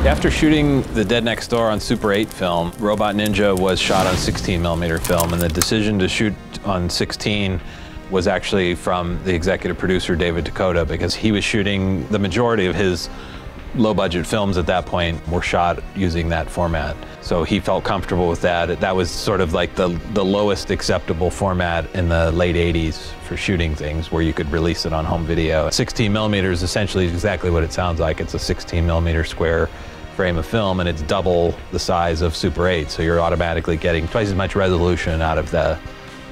After shooting The Dead Next Door on Super 8 film, Robot Ninja was shot on 16mm film, and the decision to shoot on 16 was actually from the executive producer David DeCoteau, because he was shooting the majority of his low-budget films at that point were shot using that format. So he felt comfortable with that. That was sort of like the lowest acceptable format in the late 80s for shooting things, where you could release it on home video. 16mm is essentially exactly what it sounds like. It's a 16mm square frame of film, and it's double the size of Super 8, so you're automatically getting twice as much resolution out of the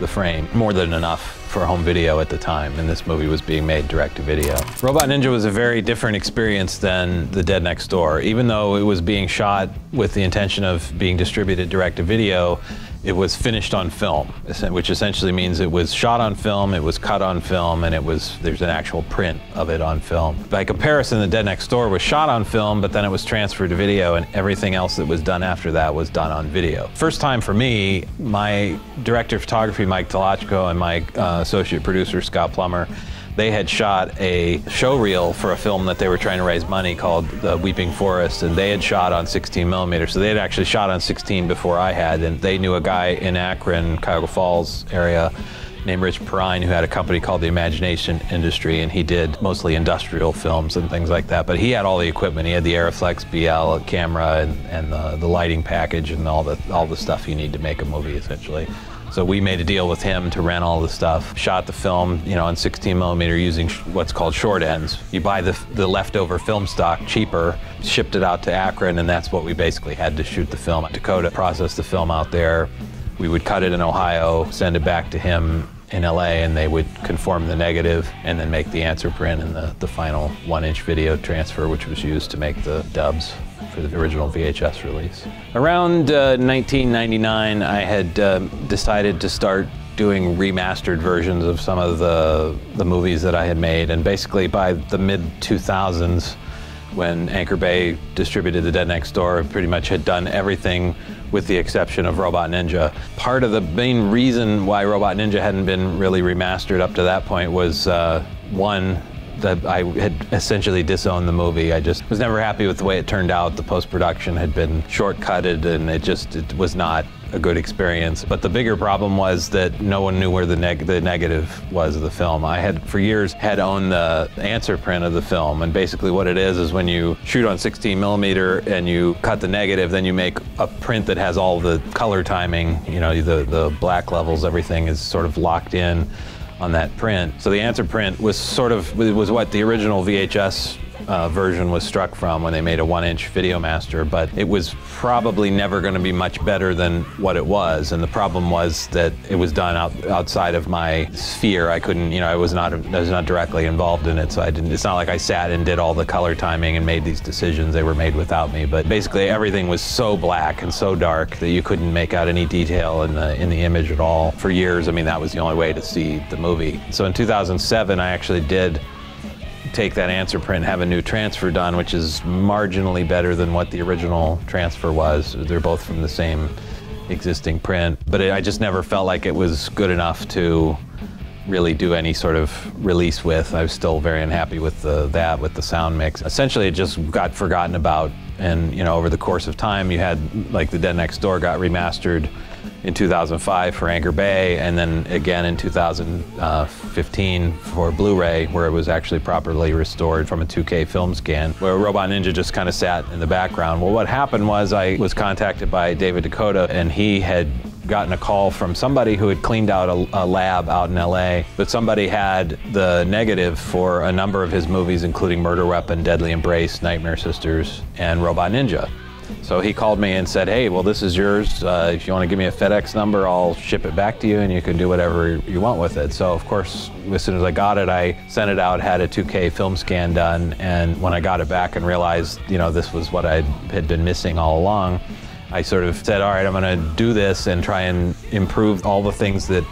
frame, more than enough for home video at the time, and this movie was being made direct to video. Robot Ninja was a very different experience than The Dead Next Door. Even though it was being shot with the intention of being distributed direct to video, it was finished on film, which essentially means it was shot on film, it was cut on film, and there's an actual print of it on film. By comparison, The Dead Next Door was shot on film, but then it was transferred to video, and everything else that was done after that was done on video. First time for me, my director of photography, Mike Tolochko, and my associate producer, Scott Plummer, they had shot a show reel for a film that they were trying to raise money called The Weeping Forest, and they had shot on 16mm. So they had actually shot on 16 before I had, and they knew a guy in Akron, Cuyahoga Falls area, named Rich Perrine, who had a company called The Imagination Industry, and he did mostly industrial films and things like that. But he had all the equipment. He had the Aeroflex BL camera and the lighting package and all the stuff you need to make a movie, essentially. So we made a deal with him to rent all the stuff, shot the film, on 16mm using what's called short ends. You buy the leftover film stock cheaper, shipped it out to Akron, and that's what we basically had to shoot the film. DeCoteau processed the film out there. We would cut it in Ohio, send it back to him in LA, and they would conform the negative and then make the answer print and the final 1-inch video transfer, which was used to make the dubs for the original VHS release. Around 1999, I had decided to start doing remastered versions of some of the movies that I had made, and basically by the mid-2000s, when Anchor Bay distributed The Dead Next Door, pretty much had done everything with the exception of Robot Ninja. Part of the main reason why Robot Ninja hadn't been really remastered up to that point was, one, that I had essentially disowned the movie. I just was never happy with the way it turned out. The post-production had been short-cutted, and it was not a good experience. But the bigger problem was that no one knew where the negative was of the film. I had, for years, had owned the answer print of the film, and basically what it is when you shoot on 16mm and you cut the negative, then you make a print that has all the color timing, the black levels, everything is sort of locked in on that print. So the answer print was what the original VHS version was struck from when they made a 1-inch Video Master, but it was probably never going to be much better than what it was. And the problem was that it was done outside of my sphere. I couldn't, I was not directly involved in it, so it's not like I sat and did all the color timing and made these decisions. They were made without me. But basically everything was so black and so dark that you couldn't make out any detail in the image at all. For years, that was the only way to see the movie. So in 2007, I actually did take that answer print and have a new transfer done, which is marginally better than what the original transfer was. They're both from the same existing print, but I just never felt like it was good enough to really do any sort of release with. I was still very unhappy with the sound mix. Essentially, it just got forgotten about, and over the course of time, you had like The Dead Next Door got remastered in 2005 for Anchor Bay, and then again in 2015 for Blu-ray, where it was actually properly restored from a 2K film scan, where Robot Ninja just kind of sat in the background. Well, what happened was I was contacted by David DeCoteau, and he had gotten a call from somebody who had cleaned out a lab out in LA, but somebody had the negative for a number of his movies, including Murder Weapon, Deadly Embrace, Nightmare Sisters, and Robot Ninja. So he called me and said, hey, well, this is yours. If you want to give me a FedEx number, I'll ship it back to you and you can do whatever you want with it. So, of course, as soon as I got it, I sent it out, had a 2K film scan done, and when I got it back and realized, this was what I had been missing all along, I sort of said, all right, I'm going to do this and try and improve all the things that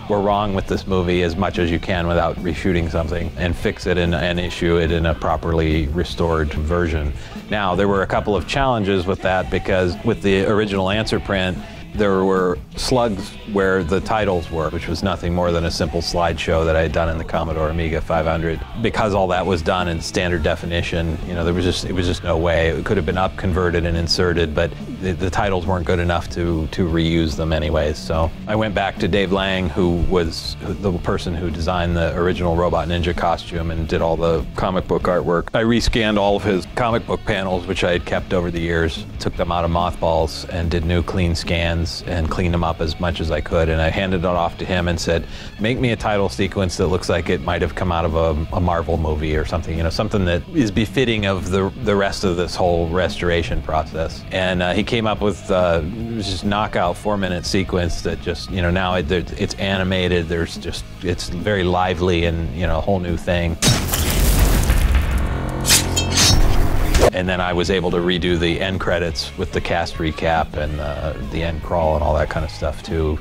were wrong with this movie as much as you can without reshooting something, and fix it and issue it in a properly restored version. Now, there were a couple of challenges with that, because with the original answer print, there were slugs where the titles were, which was nothing more than a simple slideshow that I had done in the Commodore Amiga 500. Because all that was done in standard definition, you know, it was just no way. It could have been up converted and inserted, but the titles weren't good enough to reuse them anyways. So I went back to Dave Lang, who was the person who designed the original Robot Ninja costume and did all the comic book artwork. I rescanned all of his comic book panels, which I had kept over the years, took them out of mothballs and did new clean scans and cleaned them up as much as I could. And I handed it off to him and said, make me a title sequence that looks like it might have come out of a Marvel movie or something, you know, something that is befitting of the rest of this whole restoration process. And he came up with just knockout 4-minute sequence that just, you know, now it's animated, it's very lively and, you know, a whole new thing. And then I was able to redo the end credits with the cast recap and the end crawl and all that kind of stuff too,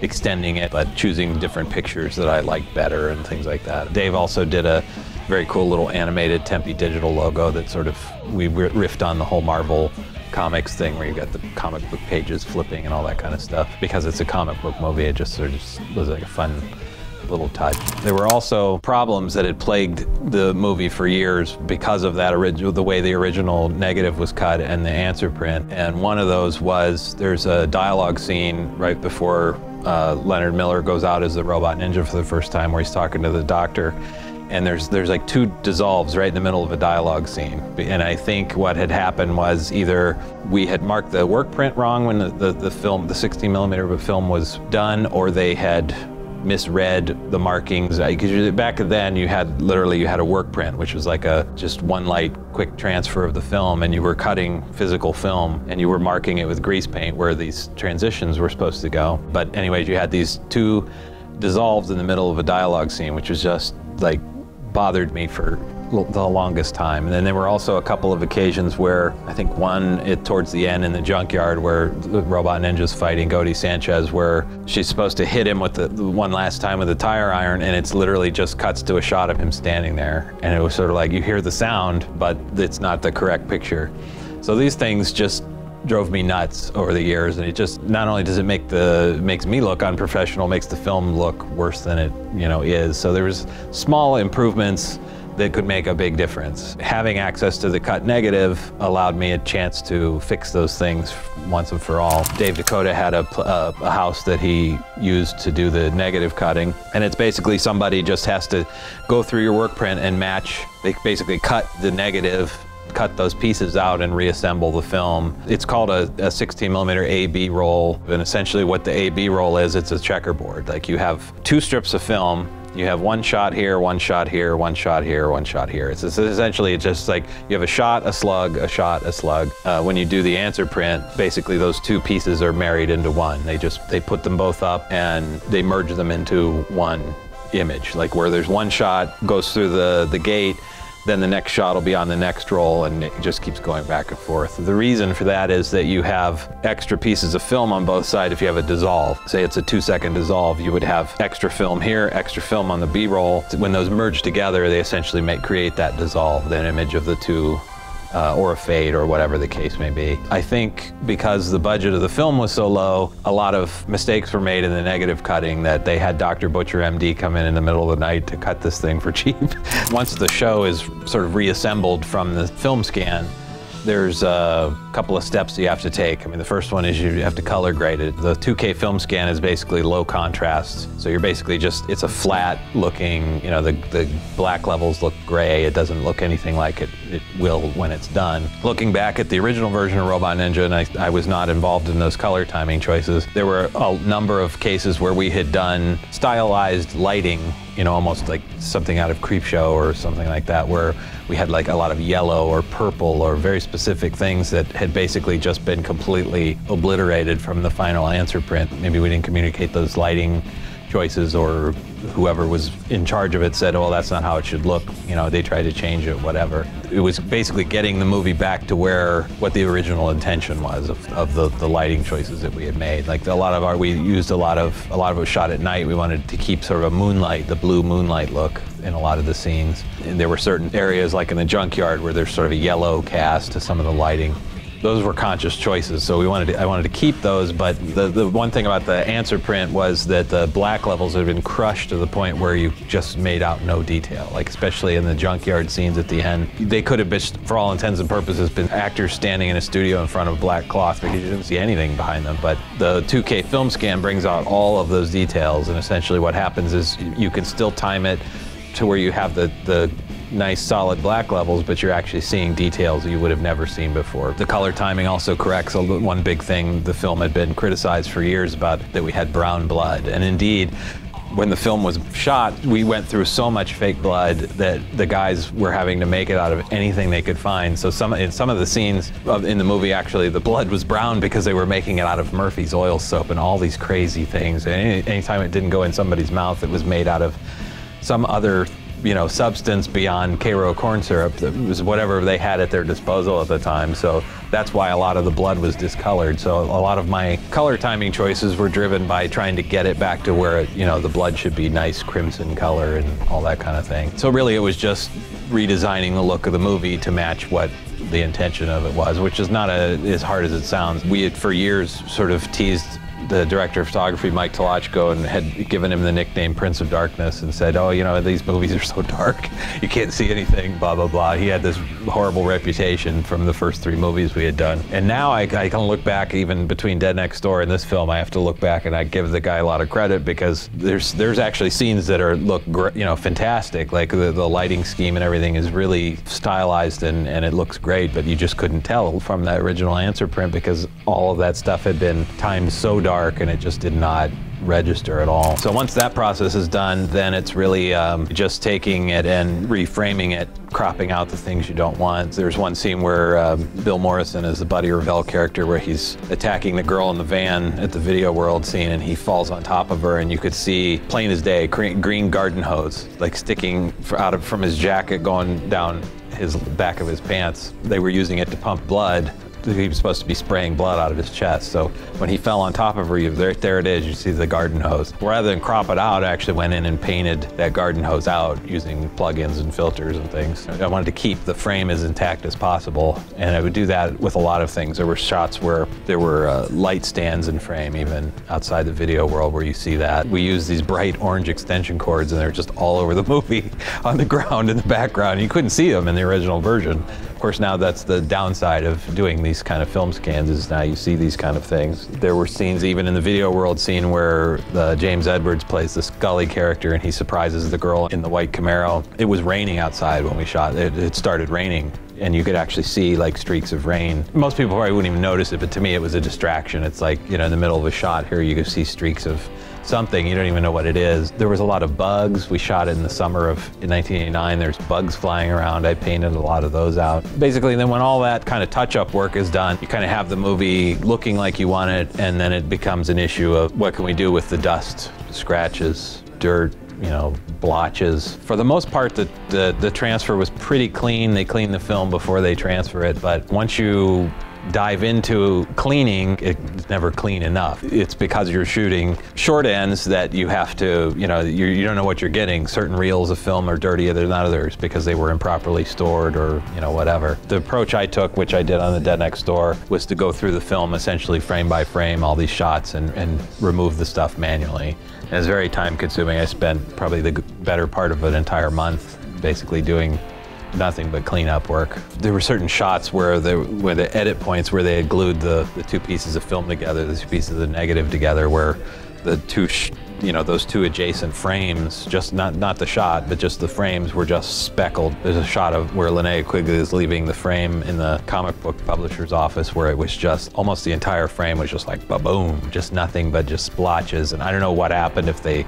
extending it, but choosing different pictures that I liked better and things like that. Dave also did a very cool little animated Tempe Digital logo that sort of, we riffed on the whole Marvel Comics thing where you got the comic book pages flipping and all that kind of stuff. Because it's a comic book movie, it just sort of was like a fun little touch. There were also problems that had plagued the movie for years because of that the way the original negative was cut and the answer print. And one of those was, there's a dialogue scene right before Leonard Miller goes out as the Robot Ninja for the first time where he's talking to the doctor. And there's like 2 dissolves right in the middle of a dialogue scene. And I think what had happened was either we had marked the work print wrong when the film, the 16mm film was done, or they had misread the markings. Because back then you had a work print, which was like just one light quick transfer of the film, and you were cutting physical film and you were marking it with grease paint where these transitions were supposed to go. But anyways, you had these 2 dissolves in the middle of a dialogue scene, which was just like bothered me for the longest time. And then there were also a couple of occasions where, I think towards the end in the junkyard where the Robot Ninja's fighting Godi Sanchez, where she's supposed to hit him with the one last time with the tire iron, and it's literally just cuts to a shot of him standing there. And it was sort of like, you hear the sound, but it's not the correct picture. So these things just drove me nuts over the years, and it just, not only does it makes me look unprofessional, makes the film look worse than it, you know, is. So there was small improvements that could make a big difference. Having access to the cut negative allowed me a chance to fix those things once and for all. Dave Dakota had a house that he used to do the negative cutting, and it's basically somebody just has to go through your work print and match. They basically cut the negative, cut those pieces out and reassemble the film. It's called a 16mm A-B roll, and essentially what the A-B roll is, it's a checkerboard. Like you have 2 strips of film, you have 1 shot here, 1 shot here, 1 shot here, 1 shot here. It's essentially just like you have a shot, a slug, a shot, a slug. When you do the answer print, basically those 2 pieces are married into one. They put them both up and they merge them into one image. Like where there's 1 shot, goes through the gate, then the next shot will be on the next roll, and it just keeps going back and forth. The reason for that is that you have extra pieces of film on both sides. If you have a dissolve, say it's a 2-second dissolve, you would have extra film here, extra film on the B-roll. When those merge together, they essentially create that dissolve, that image of the 2, or a fade, or whatever the case may be. I think because the budget of the film was so low, a lot of mistakes were made in the negative cutting, that they had Dr. Butcher MD come in the middle of the night to cut this thing for cheap. Once the show is sort of reassembled from the film scan, there's a couple of steps you have to take. I mean, the first one is you have to color grade it. The 2K film scan is basically low contrast. So you're basically it's a flat looking, you know, the black levels look gray. It doesn't look anything like it will when it's done. Looking back at the original version of Robot Ninja, and I was not involved in those color timing choices, there were a number of cases where we had done stylized lighting, you know, almost like something out of Creepshow or something like that, where we had like a lot of yellow or purple or very specific things that had basically just been completely obliterated from the final answer print. Maybe we didn't communicate those lighting choices, or whoever was in charge of it said, oh, that's not how it should look. You know, they tried to change it, whatever. It was basically getting the movie back to what the original intention was of the lighting choices that we had made. Like we used a lot of it was shot at night. We wanted to keep sort of a moonlight, the blue moonlight look in a lot of the scenes. And there were certain areas like in the junkyard where there's sort of a yellow cast to some of the lighting. those were conscious choices. So I wanted to keep those, but the one thing about the answer print was that the black levels had been crushed to the point where you just made out no detail. Like especially in the junkyard scenes at the end, they could have been, for all intents and purposes, been actors standing in a studio in front of black cloth because you didn't see anything behind them. But the 2K film scan brings out all of those details, and essentially what happens is you can still time it to where you have the nice solid black levels, but you're actually seeing details you would have never seen before. The color timing also corrects one big thing the film had been criticized for years about, that we had brown blood. And indeed, when the film was shot, we went through so much fake blood that the guys were having to make it out of anything they could find. So in some of the scenes in the movie, actually, the blood was brown because they were making it out of Murphy's oil soap and all these crazy things. And anytime it didn't go in somebody's mouth, it was made out of some other substance beyond Karo corn syrup. It was whatever they had at their disposal at the time. So that's why a lot of the blood was discolored. So a lot of my color timing choices were driven by trying to get it back to where the blood should be nice crimson color and all that kind of thing. So really it was just redesigning the look of the movie to match what the intention of it was, which is not as hard as it sounds. We had for years sort of teased the director of photography, Mike Tolochko, and had given him the nickname Prince of Darkness and said, oh, these movies are so dark, you can't see anything, blah, blah, blah. He had this horrible reputation from the first 3 movies we had done. And now I kind of look back, even between Dead Next Door and this film, I have to look back and I give the guy a lot of credit because there's actually scenes that look fantastic. Like the lighting scheme and everything is really stylized and it looks great, but you just couldn't tell from the original answer print because all of that stuff had been timed so dark and it just did not register at all. So once that process is done, then it's really just taking it and reframing it, cropping out the things you don't want. There's one scene where Bill Morrison is the Buddy Revell character where he's attacking the girl in the van at the Video World scene and he falls on top of her and you could see, plain as day, green garden hose like sticking from his jacket going down his back of his pants. They were using it to pump blood. He was supposed to be spraying blood out of his chest. So when he fell on top of her, there it is, you see the garden hose. Rather than crop it out, I actually went in and painted that garden hose out using plugins and filters and things. I wanted to keep the frame as intact as possible, and I would do that with a lot of things. There were shots where there were light stands in frame, even outside the Video World where you see that. We used these bright orange extension cords and they're just all over the movie on the ground in the background. You couldn't see them in the original version. Of course, now that's the downside of doing these kind of film scans, is now you see these kind of things. There were scenes even in the Video World scene where James Edwards plays the Scully character and he surprises the girl in the white Camaro. It was raining outside when we shot. It started raining and you could actually see like streaks of rain. Most people probably wouldn't even notice it, but to me it was a distraction. It's like, in the middle of a shot here you could see streaks of something, you don't even know what it is. There was a lot of bugs. We shot it in the summer of 1989. There's bugs flying around. I painted a lot of those out. Basically, then when all that kind of touch-up work is done, you kind of have the movie looking like you want it, and then it becomes an issue of what can we do with the dust, scratches, dirt, blotches. For the most part, the transfer was pretty clean. They clean the film before they transfer it, but once you dive into cleaning, it's never clean enough. It's because you're shooting short ends that you have to, you don't know what you're getting. Certain reels of film are dirtier than others because they were improperly stored or, whatever. The approach I took, which I did on the Dead Next Door, was to go through the film essentially frame by frame, all these shots, and remove the stuff manually. And it's very time consuming. I spent probably the better part of an entire month basically doing nothing but cleanup work. There were certain shots where the edit points where they had glued the 2 pieces of film together, the 2 pieces of negative together, where the those 2 adjacent frames, just not the shot, but just the frames were just speckled. There's a shot of where Linnea Quigley is leaving the frame in the comic book publisher's office where it was just, almost the entire frame was just like ba-boom, just nothing but just splotches. And I don't know what happened, if they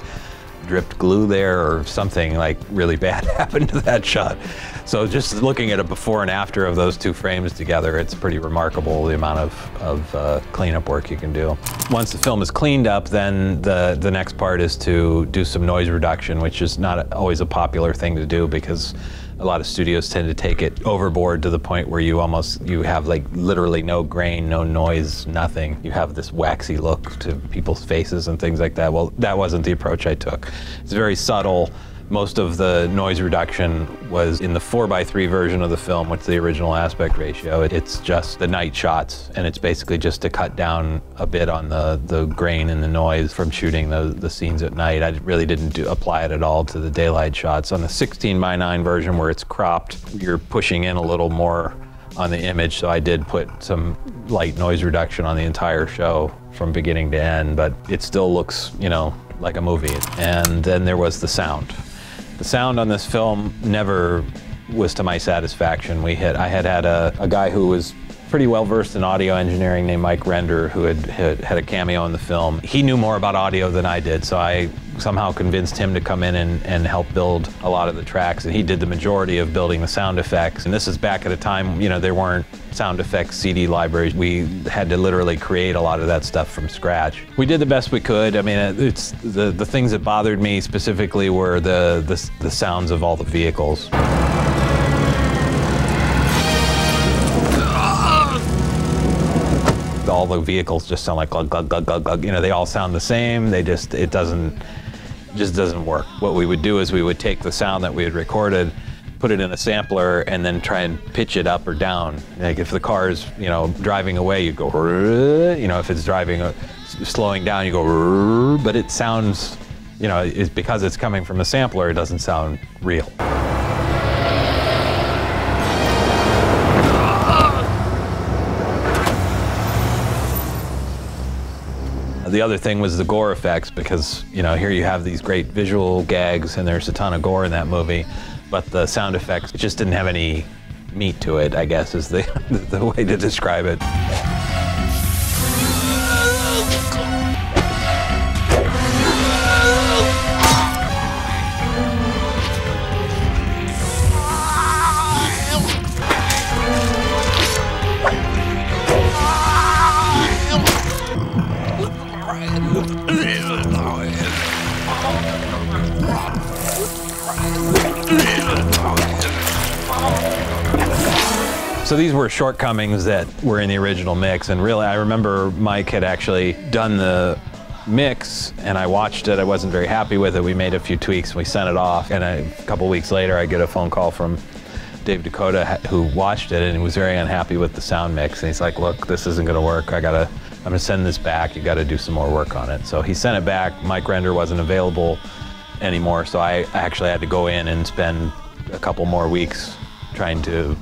dripped glue there or something like really bad happened to that shot. So just looking at a before and after of those 2 frames together, it's pretty remarkable the amount of cleanup work you can do. Once the film is cleaned up, then the next part is to do some noise reduction, which is not always a popular thing to do because a lot of studios tend to take it overboard to the point where you have like literally no grain, no noise, nothing. You have this waxy look to people's faces and things like that. Well, that wasn't the approach I took. It's very subtle, Most of the noise reduction was in the 4:3 version of the film with the original aspect ratio. It's just the night shots, and it's basically just to cut down a bit on the grain and the noise from shooting the scenes at night. I really didn't apply it at all to the daylight shots. On the 16:9 version where it's cropped, you're pushing in a little more on the image, so I did put some light noise reduction on the entire show from beginning to end, but it still looks, you know, like a movie. And then there was the sound. The sound on this film never was to my satisfaction. I had a guy who was pretty well versed in audio engineering named Mike Render, who had a cameo in the film. He knew more about audio than I did, so I somehow convinced him to come in and help build a lot of the tracks, and he did the majority of building the sound effects. And this is back at a time, you know, there weren't sound effects CD libraries. We had to literally create a lot of that stuff from scratch. We did the best we could. I mean, it's the things that bothered me specifically were the sounds of all the vehicles. All the vehicles just sound like glug, glug, glug, glug, glug. You know, they all sound the same. It just doesn't work. What we would do is we would take the sound that we had recorded, put it in a sampler, and then try and pitch it up or down. Like if the car is, you know, driving away, you go, you know, if it's slowing down, you go, but it sounds, you know, it's because it's coming from a sampler, it doesn't sound real. The other thing was the gore effects, because, you know, here you have these great visual gags and there's a ton of gore in that movie, but the sound effects just didn't have any meat to it, I guess is the way to describe it. So these were shortcomings that were in the original mix, and really I remember Mike had actually done the mix and I watched it. I wasn't very happy with it. We made a few tweaks and we sent it off, and a couple weeks later I get a phone call from Dave Dakota, who watched it and he was very unhappy with the sound mix, and he's like, look, this isn't gonna work. I'm gonna send this back. You gotta do some more work on it. So he sent it back. Mike Render wasn't available anymore, so I actually had to go in and spend a couple more weeks trying to,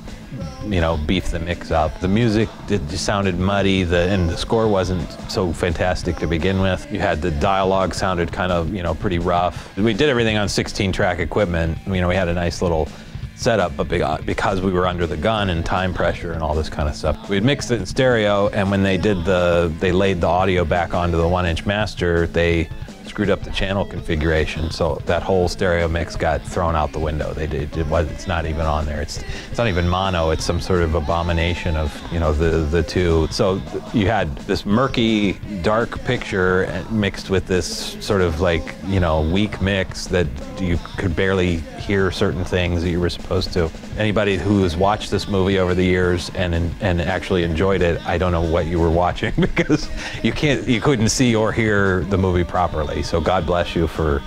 you know, beef the mix up. The music just sounded muddy, and the score wasn't so fantastic to begin with. You had the dialogue sounded kind of, you know, pretty rough. We did everything on 16-track equipment. You know, we had a nice little setup, but because we were under the gun and time pressure and all this kind of stuff, we had mixed it in stereo, and when they laid the audio back onto the 1-inch master, they screwed up the channel configuration, so that whole stereo mix got thrown out the window. It's not even on there. It's not even mono. It's some sort of abomination of, you know, the two. So you had this murky, dark picture mixed with this sort of like, you know, weak mix that you could barely hear certain things that you were supposed to. Anybody who has watched this movie over the years and actually enjoyed it, I don't know what you were watching, because you couldn't see or hear the movie properly. So God bless you for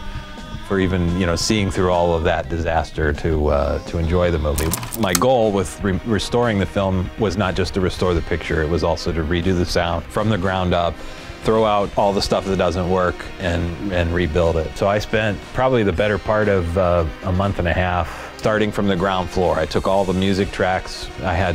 even, you know, seeing through all of that disaster to enjoy the movie. My goal with restoring the film was not just to restore the picture, it was also to redo the sound from the ground up, throw out all the stuff that doesn't work, and rebuild it. So I spent probably the better part of a month and a half starting from the ground floor. I took all the music tracks I had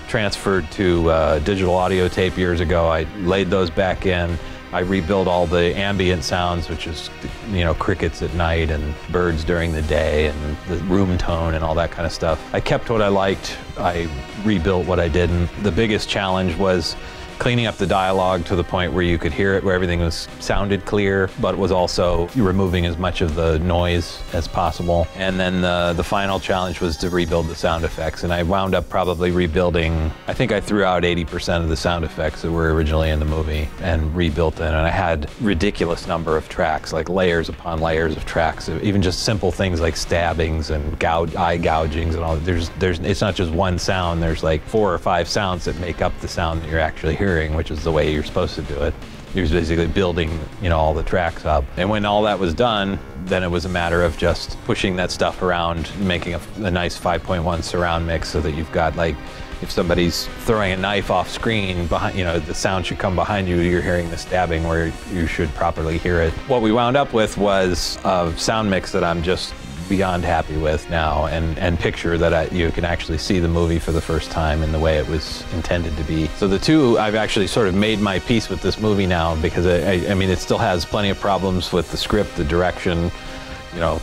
transferred to digital audio tape years ago. I laid those back in. I rebuilt all the ambient sounds, which is, you know, crickets at night and birds during the day and the room tone and all that kind of stuff. I kept what I liked. I rebuilt what I didn't. The biggest challenge was cleaning up the dialogue to the point where you could hear it, where everything sounded clear, but was also removing as much of the noise as possible. And then the final challenge was to rebuild the sound effects. And I wound up probably rebuilding, I think I threw out 80% of the sound effects that were originally in the movie and rebuilt them. And I had ridiculous number of tracks, like layers upon layers of tracks, even just simple things like stabbings and eye gougings and all. It's not just one sound, there's like 4 or 5 sounds that make up the sound that you're actually hearing, which is the way you're supposed to do it. He was basically building, all the tracks up. And when all that was done, then it was a matter of just pushing that stuff around, making a nice 5.1 surround mix so that you've got, like, if somebody's throwing a knife off screen, behind, the sound should come behind you, you're hearing the stabbing where you should properly hear it. What we wound up with was a sound mix that I'm just beyond happy with now, and picture that you can actually see the movie for the first time in the way it was intended to be. So the two, I've actually sort of made my peace with this movie now, because I mean, it still has plenty of problems with the script, the direction,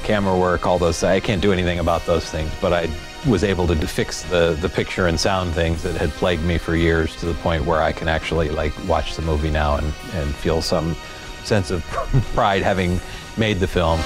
camera work, all those. I can't do anything about those things, but I was able to fix the picture and sound things that had plagued me for years, to the point where I can actually, like, watch the movie now and feel some sense of pride having made the film.